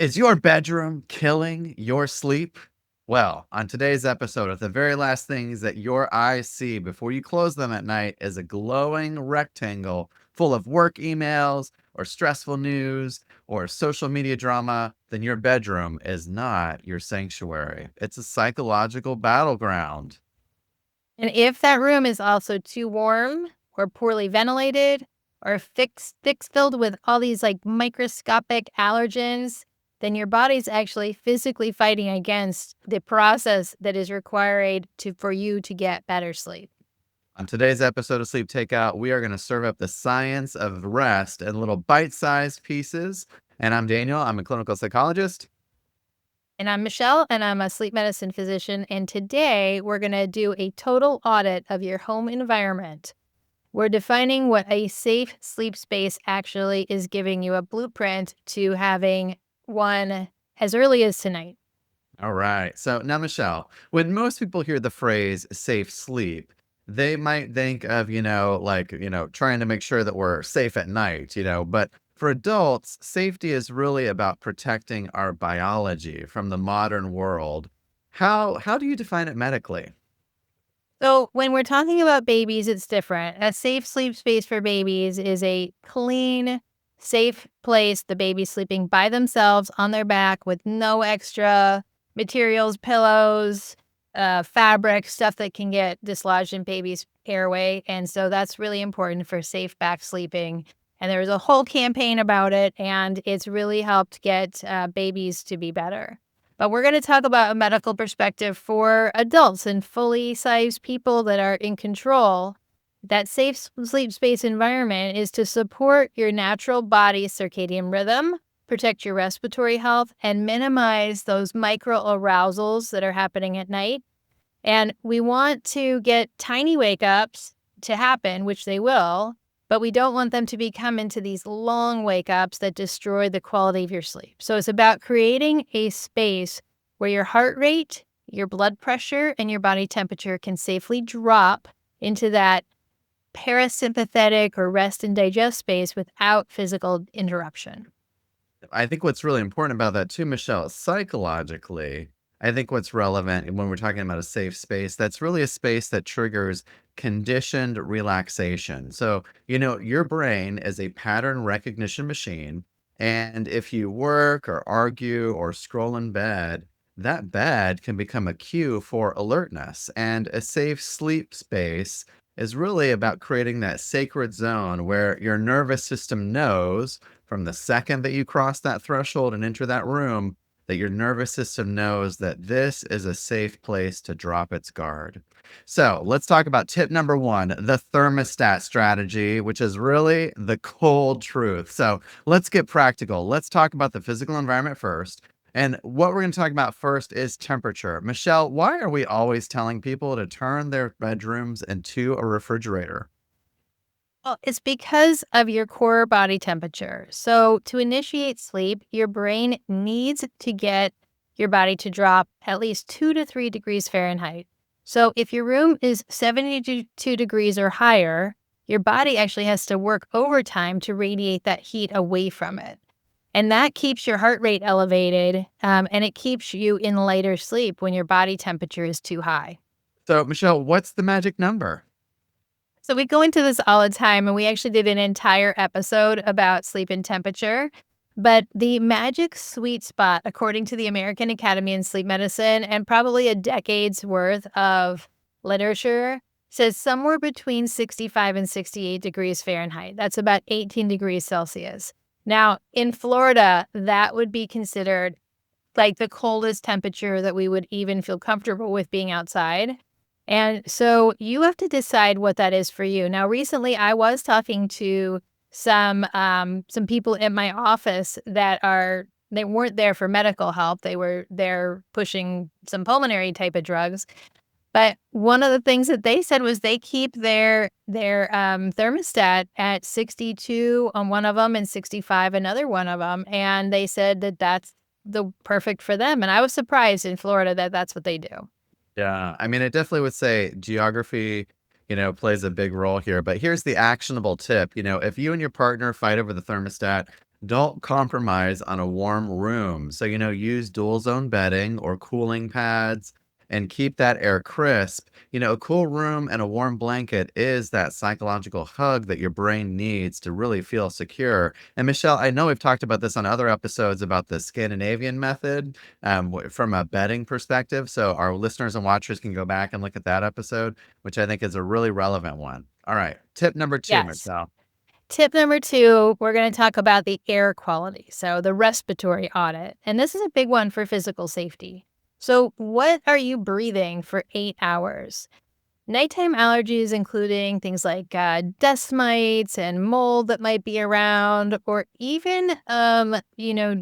Is your bedroom killing your sleep? Well, on today's episode, the very last things that your eyes see before you close them at night is a glowing rectangle full of work emails or stressful news or social media drama, then your bedroom is not your sanctuary. It's a psychological battleground. And if that room is also too warm or poorly ventilated or thick filled with all these like microscopic allergens, then your body's actually physically fighting against the process that is required for you to get better sleep. On today's episode of Sleep Takeout, we are going to serve up the science of rest in little bite sized pieces. And I'm Daniel, I'm a clinical psychologist. And I'm Michelle, and I'm a sleep medicine physician. And today we're going to do a total audit of your home environment. We're defining what a safe sleep space actually is, giving you a blueprint to having one as early as tonight. All right. So now, Michelle, when most people hear the phrase safe sleep, they might think of, trying to make sure that we're safe at night, but for adults, safety is really about protecting our biology from the modern world. How do you define it medically? So when we're talking about babies, it's different. A safe sleep space for babies is a clean, safe place. The baby's sleeping by themselves on their back with no extra materials, pillows, fabric, stuff that can get dislodged in baby's airway. And so that's really important for safe back sleeping. And there's a whole campaign about it, and it's really helped get babies to be better. But we're going to talk about a medical perspective for adults and fully sized people that are in control. That safe sleep space environment is to support your natural body's circadian rhythm, protect your respiratory health, and minimize those micro arousals that are happening at night. And we want to get tiny wake ups to happen, which they will, but we don't want them to become into these long wake ups that destroy the quality of your sleep. So it's about creating a space where your heart rate, your blood pressure, and your body temperature can safely drop into that parasympathetic or rest and digest space without physical interruption. I think what's really important about that too, Michelle, psychologically, I think what's relevant when we're talking about a safe space, that's really a space that triggers conditioned relaxation. So, your brain is a pattern recognition machine. And if you work or argue or scroll in bed, that bed can become a cue for alertness. And a safe sleep space is really about creating that sacred zone where your nervous system knows from the second that you cross that threshold and enter that room that your nervous system knows that this is a safe place to drop its guard. So let's talk about tip number one, the thermostat strategy, which is really the cold truth. So let's get practical. Let's talk about the physical environment first. And what we're going to talk about first is temperature. Michelle, why are we always telling people to turn their bedrooms into a refrigerator? Well, it's because of your core body temperature. So, to initiate sleep, your brain needs to get your body to drop at least 2 to 3 degrees Fahrenheit. So, if your room is 72 degrees or higher, your body actually has to work overtime to radiate that heat away from it. And that keeps your heart rate elevated, and it keeps you in lighter sleep when your body temperature is too high. So, Michelle, what's the magic number? So we go into this all the time, and we actually did an entire episode about sleep and temperature. But the magic sweet spot, according to the American Academy in Sleep Medicine, and probably a decade's worth of literature, says somewhere between 65 and 68 degrees Fahrenheit. That's about 18 degrees Celsius. Now, in Florida, that would be considered like the coldest temperature that we would even feel comfortable with being outside. And so you have to decide what that is for you. Now, recently I was talking to some people in my office they weren't there for medical help. They were there pushing some pulmonary type of drugs. But one of the things that they said was they keep their thermostat at 62 on one of them and 65 another one of them, and they said that that's the perfect for them. And I was surprised in Florida that that's what they do. Yeah, I mean, it definitely would say geography, plays a big role here. But here's the actionable tip. If you and your partner fight over the thermostat, Don't compromise on a warm room. So, use dual zone bedding or cooling pads and keep that air crisp. A cool room and a warm blanket is that psychological hug that your brain needs to really feel secure. And Michelle, I know we've talked about this on other episodes about the Scandinavian method from a bedding perspective. So, our listeners and watchers can go back and look at that episode, which I think is a really relevant one. All right. Tip number two, Yes. Michelle. Tip number 2, we're going to talk about the air quality, so the respiratory audit. And this is a big one for physical safety. So, what are you breathing for 8 hours? Nighttime allergies, including things like dust mites and mold that might be around, or even,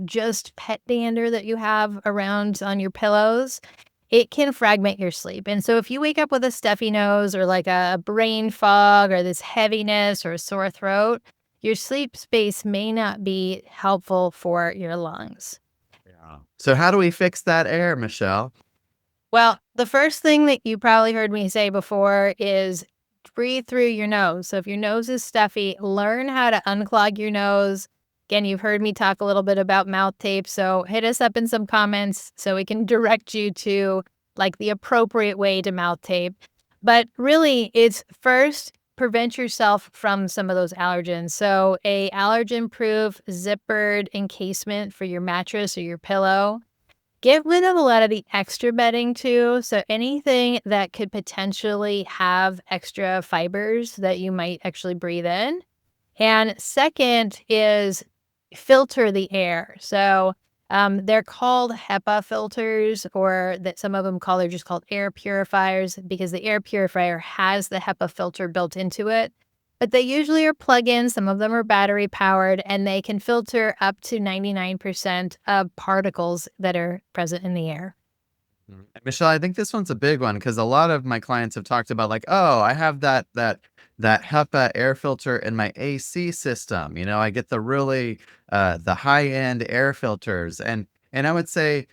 just pet dander that you have around on your pillows, it can fragment your sleep. And so if you wake up with a stuffy nose or like a brain fog or this heaviness or a sore throat, your sleep space may not be helpful for your lungs. Yeah. So, how do we fix that air, Michelle? Well, the first thing that you probably heard me say before is breathe through your nose. So if your nose is stuffy, learn how to unclog your nose. Again, you've heard me talk a little bit about mouth tape, so hit us up in some comments so we can direct you to like the appropriate way to mouth tape. But really, it's first prevent yourself from some of those allergens. So a allergen-proof zippered encasement for your mattress or your pillow. Get rid of a lot of the extra bedding too. So anything that could potentially have extra fibers that you might actually breathe in. And second is filter the air. So they're called HEPA filters, or that some of them they're just called air purifiers because the air purifier has the HEPA filter built into it. But they usually are plug-ins, some of them are battery powered, and they can filter up to 99% of particles that are present in the air. Michelle, I think this one's a big one because a lot of my clients have talked about like, oh, I have that HEPA air filter in my AC system. I get the high end air filters, and I would say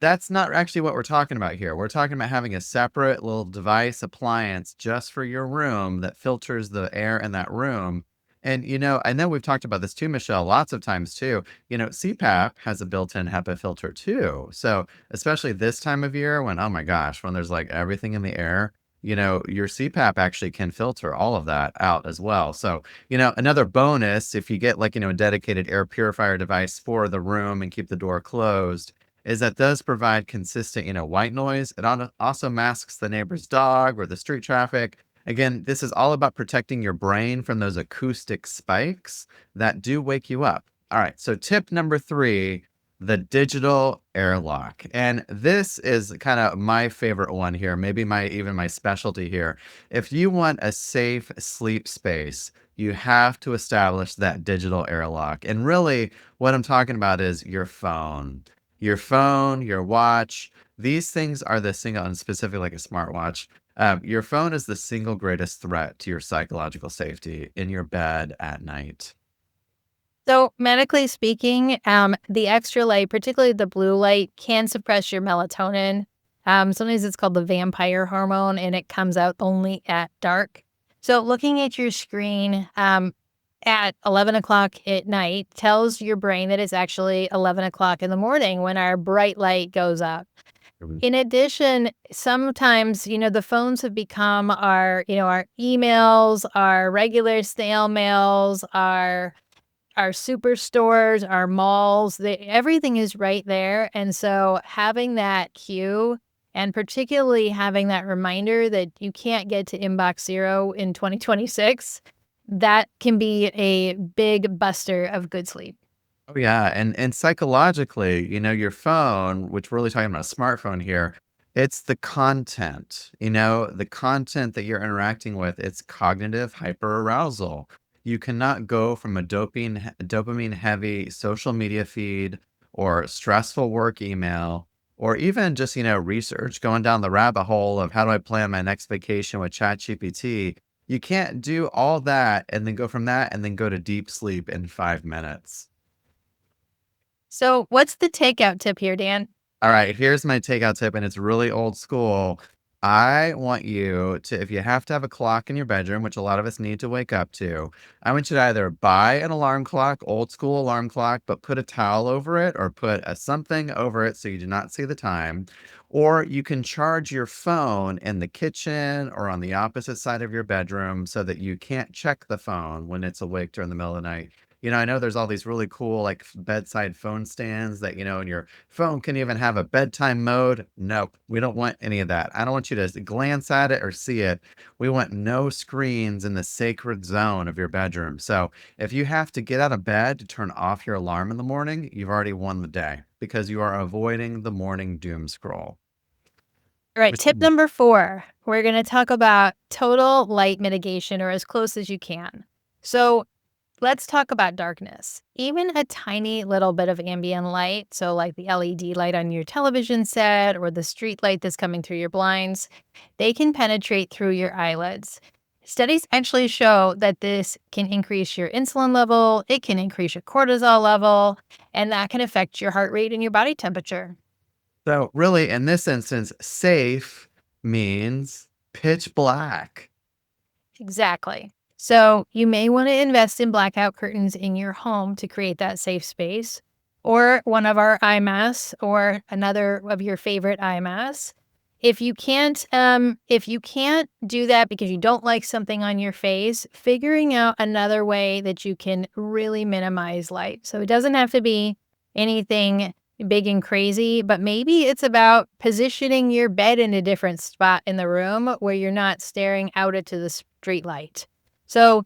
that's not actually what we're talking about here. We're talking about having a separate little device appliance just for your room that filters the air in that room. And, I know we've talked about this too, Michelle, lots of times too. CPAP has a built in HEPA filter too. So, especially this time of year when, oh my gosh, when there's like everything in the air, your CPAP actually can filter all of that out as well. So, another bonus, if you get like, a dedicated air purifier device for the room and keep the door closed, is that does provide consistent, white noise. It also masks the neighbor's dog or the street traffic. Again, this is all about protecting your brain from those acoustic spikes that do wake you up. All right, so tip number 3, the digital airlock. And this is kind of my favorite one here, maybe my specialty here. If you want a safe sleep space, you have to establish that digital airlock. And really, what I'm talking about is your phone. Your phone, your watch, these things are the single, and specifically like a smartwatch. Your phone is the single greatest threat to your psychological safety in your bed at night. So, medically speaking, the extra light, particularly the blue light, can suppress your melatonin. Sometimes it's called the vampire hormone, and it comes out only at dark. So, looking at your screen at 11 o'clock at night tells your brain that it's actually 11 o'clock in the morning when our bright light goes up. Mhm. In addition, sometimes, the phones have become our emails, our regular snail mails, our superstores, our malls, everything is right there. And so having that cue and particularly having that reminder that you can't get to inbox zero in 2026, that can be a big buster of good sleep. Oh yeah, and psychologically, your phone, which we're really talking about a smartphone here, it's the content that you're interacting with, it's cognitive hyperarousal. You cannot go from a dopamine heavy social media feed or stressful work email or even just, research going down the rabbit hole of how do I plan my next vacation with ChatGPT. You can't do all that and then go from that and then go to deep sleep in 5 minutes. So, what's the takeout tip here, Dan? All right, here's my takeout tip, and it's really old school. I want you to, if you have to have a clock in your bedroom, which a lot of us need to wake up to, I want you to either buy an alarm clock, old school alarm clock, but put a towel over it or put a something over it so you do not see the time. Or you can charge your phone in the kitchen or on the opposite side of your bedroom so that you can't check the phone when it's awake during the middle of the night. I know there's all these really cool like bedside phone stands that, and your phone can even have a bedtime mode. Nope, we don't want any of that. I don't want you to glance at it or see it. We want no screens in the sacred zone of your bedroom. So if you have to get out of bed to turn off your alarm in the morning, you've already won the day because you are avoiding the morning doom scroll. All right, Which tip number 4, we're gonna talk about total light mitigation or as close as you can. So let's talk about darkness. Even a tiny little bit of ambient light, so like the LED light on your television set or the street light that's coming through your blinds, they can penetrate through your eyelids. Studies actually show that this can increase your insulin level, it can increase your cortisol level, and that can affect your heart rate and your body temperature. So really in this instance, safe means pitch black. Exactly. So you may want to invest in blackout curtains in your home to create that safe space, or one of our eye masks, or another of your favorite eye masks. If you can't do that because you don't like something on your face, figuring out another way that you can really minimize light. So it doesn't have to be anything big and crazy, but maybe it's about positioning your bed in a different spot in the room where you're not staring out into the street light. So,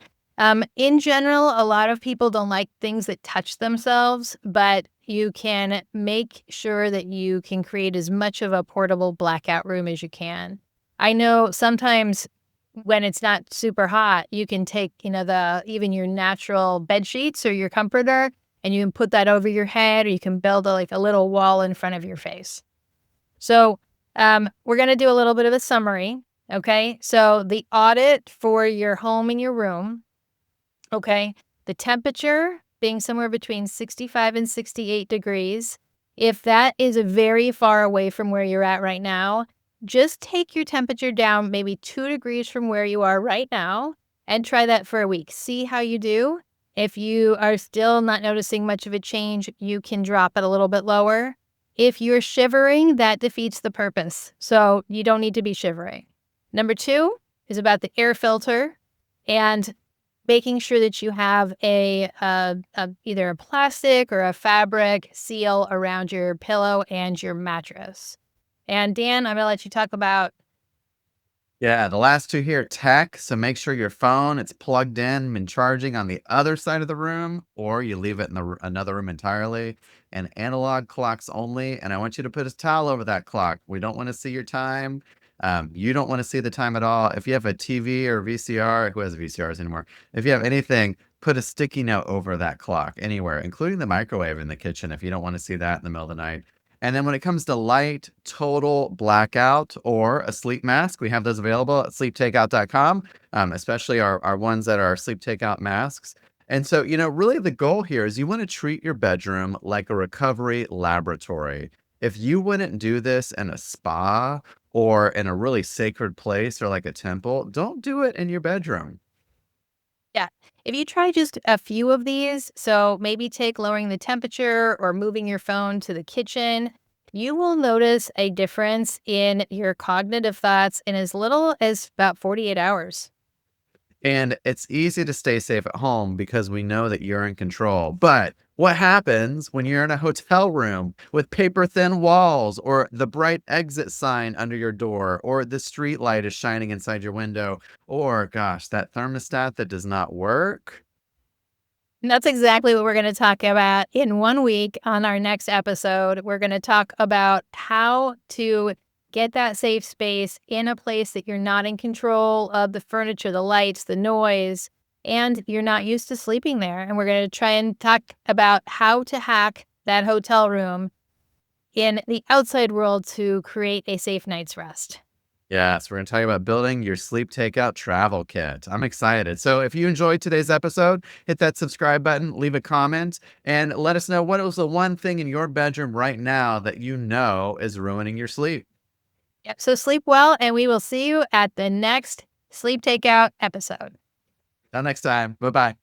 in general, a lot of people don't like things that touch themselves, but you can make sure that you can create as much of a portable blackout room as you can. I know sometimes when it's not super hot, you can take, the even your natural bed sheets or your comforter, and you can put that over your head, or you can build a little wall in front of your face. So, we're gonna do a little bit of a summary, okay? So, the audit for your home and your room, okay? The temperature being somewhere between 65 and 68 degrees. If that is very far away from where you're at right now, just take your temperature down maybe 2 degrees from where you are right now and try that for a week. See how you do. If you are still not noticing much of a change, you can drop it a little bit lower. If you're shivering, that defeats the purpose. So you don't need to be shivering. Number 2 is about the air filter and making sure that you have either a plastic or a fabric seal around your pillow and your mattress. And Dan, I'm gonna let you talk about. Yeah, the last 2 here, tech, so make sure your phone, it's plugged in and charging on the other side of the room, or you leave it in another room entirely, and analog clocks only, and I want you to put a towel over that clock. We don't wanna see your time. You don't wanna see the time at all. If you have a TV or VCR, who has VCRs anymore? If you have anything, put a sticky note over that clock anywhere, including the microwave in the kitchen if you don't wanna see that in the middle of the night. And then when it comes to light, total blackout or a sleep mask, we have those available at sleeptakeout.com, especially our ones that are sleep takeout masks. And so, really the goal here is you want to treat your bedroom like a recovery laboratory. If you wouldn't do this in a spa or in a really sacred place or like a temple, don't do it in your bedroom. Yeah. If you try just a few of these, so maybe take lowering the temperature or moving your phone to the kitchen, you will notice a difference in your cognitive thoughts in as little as about 48 hours. And it's easy to stay safe at home because we know that you're in control. But what happens when you're in a hotel room with paper thin walls or the bright exit sign under your door or the street light is shining inside your window or gosh, that thermostat that does not work? And that's exactly what we're going to talk about in 1 week on our next episode. We're going to talk about how to get that safe space in a place that you're not in control of the furniture, the lights, the noise, and you're not used to sleeping there. And we're going to try and talk about how to hack that hotel room in the outside world to create a safe night's rest. Yes, we're going to talk about building your sleep takeout travel kit. I'm excited. So, if you enjoyed today's episode, hit that subscribe button, leave a comment, and let us know what was the one thing in your bedroom right now that you know is ruining your sleep. Yep. So sleep well, and we will see you at the next Sleep Takeout episode. Till next time. Bye bye.